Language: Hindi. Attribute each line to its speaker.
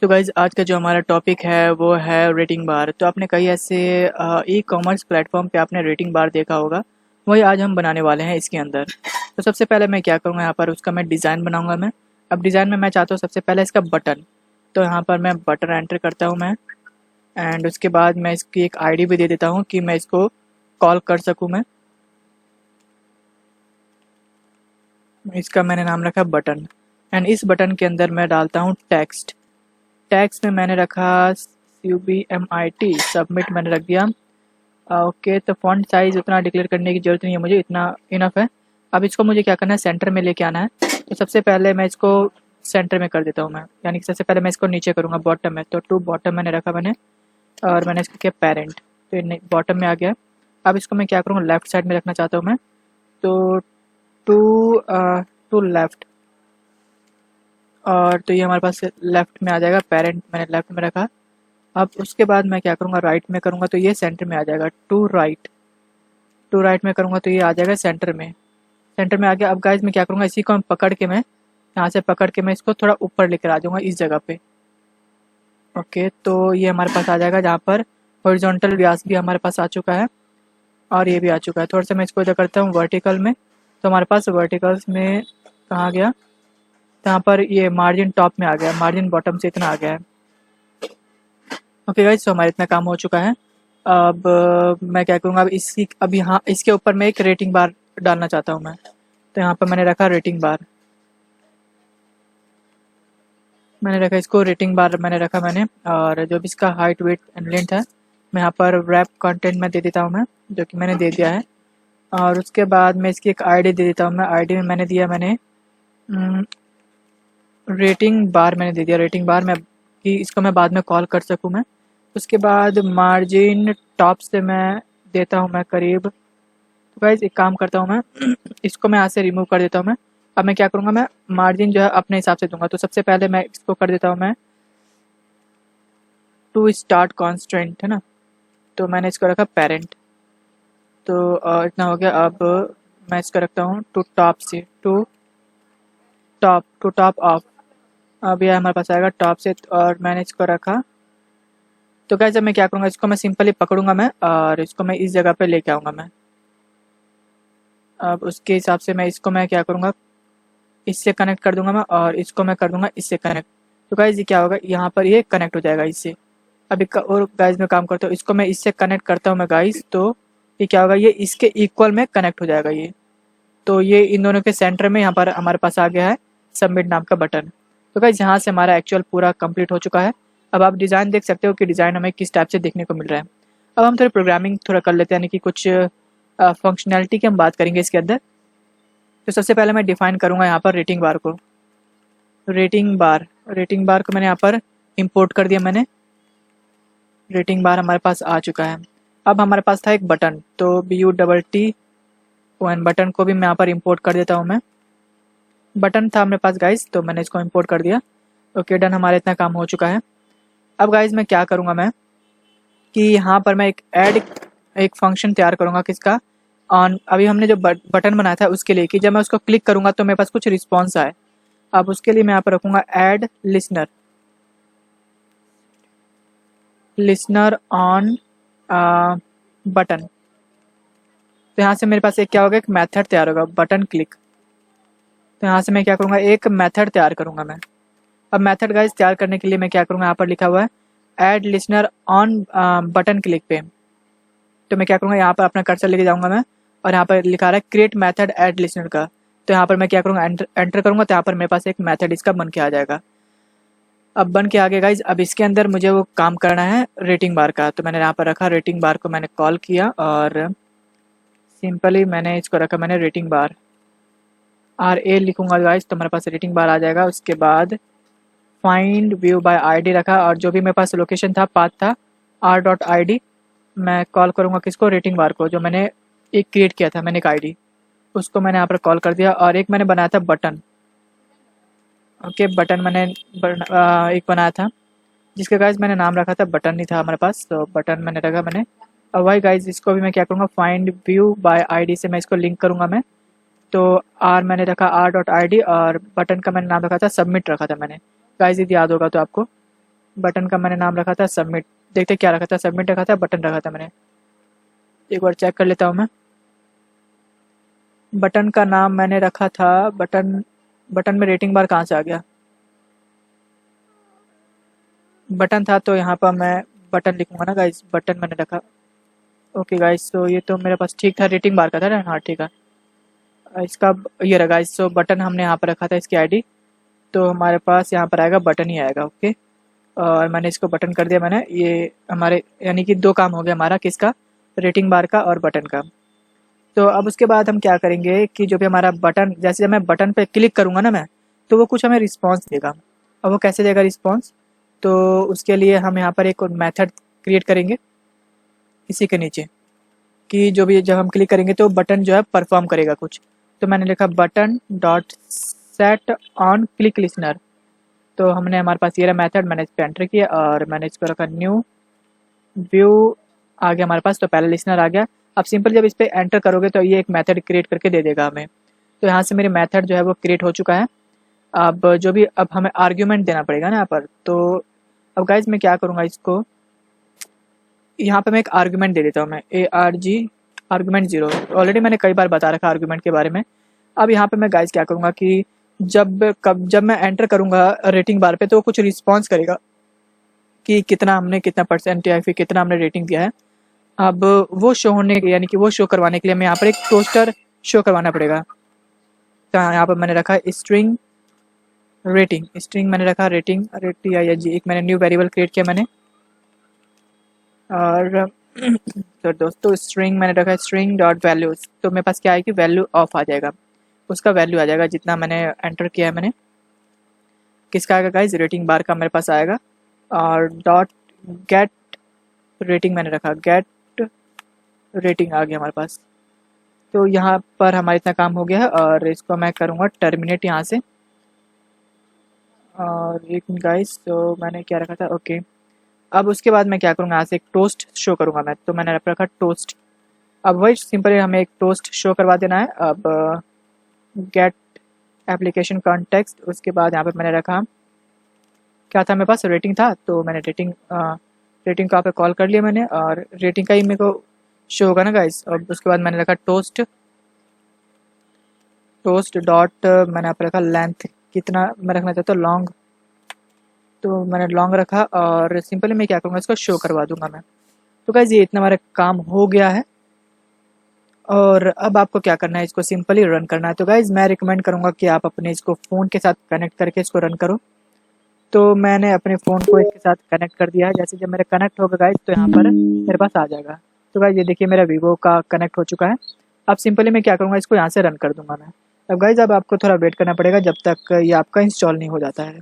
Speaker 1: तो गाइज़ आज का जो हमारा टॉपिक है वो है रेटिंग बार। तो आपने कई ऐसे ई कॉमर्स प्लेटफॉर्म पे आपने रेटिंग बार देखा होगा, वही आज हम बनाने वाले हैं इसके अंदर। तो सबसे पहले मैं क्या करूँगा, यहाँ पर उसका मैं डिज़ाइन बनाऊँगा मैं। अब डिज़ाइन में मैं चाहता हूँ सबसे पहले इसका बटन। तो यहाँ पर मैं बटन एंटर करता हूँ मैं, एंड उसके बाद मैं इसकी एक आईडी भी दे देता हूँ कि मैं इसको कॉल कर सकूँ मैं। इसका मैंने नाम रखा बटन, एंड इस बटन के अंदर मैं डालता हूँ टेक्स्ट। टैक्स में मैंने रखा CUBMIT, सबमिट मैंने रख दिया। ओके, तो फॉन्ट साइज़ उतना डिक्लेयर करने की ज़रूरत नहीं है मुझे, इतना इनफ है। अब इसको मुझे क्या करना है, सेंटर में लेके आना है। तो सबसे पहले मैं इसको सेंटर में कर देता हूँ मैं, यानी कि सबसे पहले मैं इसको नीचे करूँगा बॉटम में। तो टू बॉटम मैंने रखा मैंने, और मैंने इसको किया पेरेंट, तो ये बॉटम में आ गया। अब इसको मैं क्या करूँगा, लेफ्ट साइड में रखना चाहता हूँ मैं। तो टू टू लेफ्ट, और तो ये हमारे पास लेफ्ट में आ जाएगा, पेरेंट मैंने लेफ्ट में रखा। अब उसके बाद मैं क्या करूँगा, राइट में करूँगा तो ये सेंटर में आ जाएगा। टू राइट में करूँगा तो ये आ जाएगा सेंटर में। सेंटर में आ गया। अब गाइज मैं क्या करूँगा, इसी को हम पकड़ के मैं यहाँ से पकड़ के मैं इसको थोड़ा ऊपर लेकर आ जाऊँगा इस जगह पे। ओके, तो ये हमारे पास आ जाएगा, जहाँ पर हॉरिजॉन्टल व्यास भी हमारे पास आ चुका है और ये भी आ चुका है। थोड़ा सा मैं इसको इधर करता हूँ वर्टिकल में, तो हमारे पास वर्टिकल्स में कहाँ गया, तो यहाँ पर ये मार्जिन टॉप में आ गया, मार्जिन बॉटम से इतना आ गया है। ओके गाइज, तो हमारा इतना काम हो चुका है। अब मैं क्या करूँगा, अब यहाँ इसके ऊपर मैं एक रेटिंग बार डालना चाहता हूँ मैं। तो यहाँ पर मैंने रखा रेटिंग बार, मैंने रखा इसको रेटिंग बार मैंने रखा मैंने। और जो भी इसका हाइट वेट एंड लेंथ है, मैं यहाँ पर रैप कंटेंट में दे देता हूँ मैं, जो कि मैंने दे दिया है। और उसके बाद मैं इसकी एक आईडी दे देता हूँ मैं। आईडी में मैंने दिया मैंने रेटिंग बार मैंने दे दिया, रेटिंग बार में, कि इसको मैं बाद में कॉल कर सकूँ मैं। उसके बाद मार्जिन टॉप से मैं देता हूँ मैं करीब। तो गाइज एक काम करता हूँ मैं, इसको मैं यहाँ से रिमूव कर देता हूँ मैं। अब मैं क्या करूँगा, मैं मार्जिन जो है अपने हिसाब से दूंगा। तो सबसे पहले मैं इसको कर देता हूँ मैं टू स्टार्ट कॉन्स्टेंट, है ना। तो मैंने इसको रखा पेरेंट। तो इतना हो गया। अब मैं इसको रखता हूँ टू टॉप से, टू टॉप ऑफ। अब ये हमारे पास आएगा टॉप से, और मैंने इसको रखा। तो गाइस अब मैं क्या करूँगा, इसको मैं सिंपली पकड़ूंगा मैं, और इसको मैं इस जगह पे लेके आऊँगा मैं। अब उसके हिसाब से मैं इसको मैं क्या करूँगा, इससे कनेक्ट कर दूंगा मैं, और इसको मैं कर दूंगा इससे कनेक्ट। तो गाइज ये क्या होगा, यहाँ पर ये कनेक्ट हो जाएगा इससे। अब और गाइज मैं काम करता हूँ, इसको मैं इससे कनेक्ट करता हूँ मैं गाइज। तो ये क्या होगा, ये इसके इक्वल में कनेक्ट हो जाएगा ये। तो ये इन दोनों के सेंटर में यहाँ पर हमारे पास आ गया है सबमिट नाम का बटन। तो गाइज यहाँ से हमारा एक्चुअल पूरा कंप्लीट हो चुका है। अब आप डिज़ाइन देख सकते हो कि डिज़ाइन हमें किस टाइप से देखने को मिल रहा है। अब हम थोड़ी प्रोग्रामिंग थोड़ा कर लेते हैं, यानी कि कुछ फंक्शनैलिटी की हम बात करेंगे इसके अंदर। तो सबसे पहले मैं डिफाइन करूँगा यहाँ पर रेटिंग बार को। रेटिंग बार को मैंने यहाँ पर इंपोर्ट कर दिया मैंने। रेटिंग बार हमारे पास आ चुका है। अब हमारे पास था एक बटन, तो BUTTON बटन को भी मैं यहाँ पर इंपोर्ट कर देता हूँ मैं। बटन था मेरे पास गाइज, तो मैंने इसको इंपोर्ट कर दिया। ओके डन, हमारा इतना काम हो चुका है। अब गाइज मैं क्या करूँगा मैं, कि यहाँ पर मैं एक फंक्शन तैयार करूँगा किसका, ऑन। अभी हमने जो बटन बनाया था उसके लिए, कि जब मैं उसको क्लिक करूँगा तो मेरे पास कुछ रिस्पॉन्स आए। अब उसके लिए मैं यहाँ पर रखूँगा ऐड लिसनर ऑन बटन। तो यहाँ से मेरे पास एक क्या होगा, एक मेथड तैयार होगा, बटन क्लिक। तो यहाँ से मैं क्या करूँगा, एक मेथड तैयार करूँगा मैं। अब मेथड गाइस तैयार करने के लिए मैं क्या करूँगा, यहाँ पर लिखा हुआ है add listener on button click पे। तो मैं क्या करूँगा, यहाँ पर अपना कर्सर लेके जाऊँगा मैं, और यहाँ पर लिखा रहा है क्रिएट मेथड ऐड लिसनर का। तो यहाँ पर मैं क्या करूँगा, एंटर करूँगा, तो यहाँ पर मेरे पास एक मेथड इसका बन के आ जाएगा। अब बन के आ गया गाइज। अब इसके अंदर मुझे वो काम करना है रेटिंग बार का। तो मैंने यहाँ पर रखा रेटिंग बार को, मैंने कॉल किया, और सिंपली मैंने इसको रखा मैंने रेटिंग बार, RA लिखूंगा गाइज, तो मेरे पास रेटिंग बार आ जाएगा। उसके बाद फाइंड व्यू बाय आईडी रखा, और जो भी मेरे पास लोकेशन था, पाथ था, R.ID। मैं कॉल करूँगा किसको, रेटिंग बार को, जो मैंने एक क्रिएट किया था मैंने एक आईडी, उसको मैंने यहाँ पर कॉल कर दिया। और एक मैंने बनाया था बटन। ओके बटन मैंने एक बनाया था, जिसका गाइज मैंने नाम रखा था बटन, नहीं था हमारे पास, तो बटन मैंने रखा मैंने। अब वही गाइज इसको भी मैं क्या करूँगा, फाइंड व्यू बाय आईडी से मैं इसको लिंक करूँगा मैं। तो मैंने रखा R.ID, और बटन का मैंने नाम रखा था सबमिट रखा था मैंने। गाइज यदि याद होगा तो आपको। बटन का मैंने नाम रखा था सबमिट। देखते क्या रखा था, सबमिट रखा था, बटन रखा था मैंने। एक बार चेक कर लेता हूँ मैं। बटन का नाम मैंने रखा था बटन। बटन में रेटिंग बार कहाँ से आ गया? बटन था तो यहाँ पर मैं बटन लिखूंगा ना गाइस, बटन मैंने रखा। ओके गाइस, तो ये तो मेरे पास ठीक था, रेटिंग बार का था ना, हाँ ठीक है। इसका ये रहा गाइस, तो बटन हमने यहाँ पर रखा था इसकी आईडी, तो हमारे पास यहाँ पर आएगा बटन ही आएगा। ओके, और मैंने इसको बटन कर दिया मैंने। ये हमारे यानी कि दो काम हो गया हमारा, किसका? रेटिंग बार का और बटन का। तो अब उसके बाद हम क्या करेंगे कि जो भी हमारा बटन, जैसे जब मैं बटन पे क्लिक करूँगा ना मैं, तो वो कुछ हमें रिस्पॉन्स देगा। अब वो कैसे देगा रिस्पॉन्स? तो उसके लिए हम यहाँ पर एक मेथड क्रिएट करेंगे इसी के नीचे, कि जो भी जब हम क्लिक करेंगे तो बटन जो है परफॉर्म करेगा कुछ। तो मैंने लिखा button dot set on click listener. तो हमने हमारे पास ये रहा मेथड, मैंने इस पर एंटर किया और मैंने इसको रखा न्यू व्यू। आ गया हमारे पास, तो पहले लिसनर आ गया। अब सिंपल जब इस पर एंटर करोगे तो ये एक मेथड क्रिएट करके दे देगा हमें। तो यहाँ से मेरे मेथड जो है वो क्रिएट हो चुका है। अब जो भी अब हमें आर्ग्यूमेंट देना पड़ेगा ना यहाँ पर। तो अब गाइज मैं क्या करूँगा, इसको यहाँ पे मैं एक आर्ग्यूमेंट दे देता हूँ मैं, ARG आर्ग्यूमेंट 0। ऑलरेडी मैंने कई बार बता रखा आर्ग्यूमेंट के बारे में। अब यहाँ पे मैं गाइज क्या करूँगा कि जब मैं एंटर करूँगा रेटिंग बार पे, तो वो कुछ रिस्पॉन्स करेगा कि कितना परसेंट या फिर कितना हमने रेटिंग दिया है। अब वो शो होने के, यानी कि वो शो करवाने के लिए हमें यहाँ पर एक टोस्टर शो करवाना पड़ेगा। तो यहाँ पर मैंने रखा स्ट्रिंग रेटिंग, स्ट्रिंग मैंने रखा रेटिंग RTING। एक मैंने न्यू वेरिएबल क्रिएट किया मैंने, और तो दोस्तों स्ट्रिंग मैंने रखा स्ट्रिंग डॉट वैल्यूज। तो मेरे पास क्या है कि वैल्यू ऑफ आ जाएगा, उसका वैल्यू आ जाएगा जितना मैंने एंटर किया है मैंने। किसका आएगा गाइज? रेटिंग बार का मेरे पास आएगा। और डॉट गेट रेटिंग मैंने रखा, गेट रेटिंग आ गया हमारे पास। तो यहाँ पर हमारा इतना काम हो गया है, और इसको मैं करूँगा टर्मिनेट यहाँ से। और एक मिनट गाइस, तो मैंने क्या रखा था, ओके। अब उसके बाद मैं क्या करूँगा, यहाँ से एक टोस्ट शो करूँगा मैं। तो मैंने रखा टोस्ट। अब वही सिंपल है, हमें एक टोस्ट शो करवा देना है। अब गेट एप्लीकेशन कॉन्टेक्स्ट, उसके बाद यहाँ पे मैंने रखा क्या था, मेरे पास रेटिंग था, तो मैंने रेटिंग को यहाँ पे कॉल कर लिया मैंने, और रेटिंग का ही मेरे को शो होगा ना गाइस। अब उसके बाद मैंने रखा टोस्ट डॉट, मैंने यहाँ पे रखा लेंथ, कितना मैं रखना चाहता हूँ, लॉन्ग। तो मैंने लॉन्ग रखा, और सिंपली मैं क्या करूँगा, इसको शो करवा दूंगा मैं। तो गाइस ये इतना हमारा काम हो गया है, और अब आपको क्या करना है, इसको सिंपली रन करना है। तो गाइज मैं रिकमेंड करूँगा कि आप अपने इसको फ़ोन के साथ कनेक्ट करके इसको रन करो। तो मैंने अपने फ़ोन को इसके साथ कनेक्ट कर दिया है। जैसे जब मेरा कनेक्ट होगा गाइज, तो यहाँ पर मेरे पास आ जाएगा। तो गाइज ये देखिए मेरा वीवो का कनेक्ट हो चुका है। अब सिंपली मैं क्या करूँगा, इसको यहाँ से रन कर दूंगा मैं। अब गाइज अब आपको थोड़ा वेट करना पड़ेगा जब तक ये आपका इंस्टॉल नहीं हो जाता है।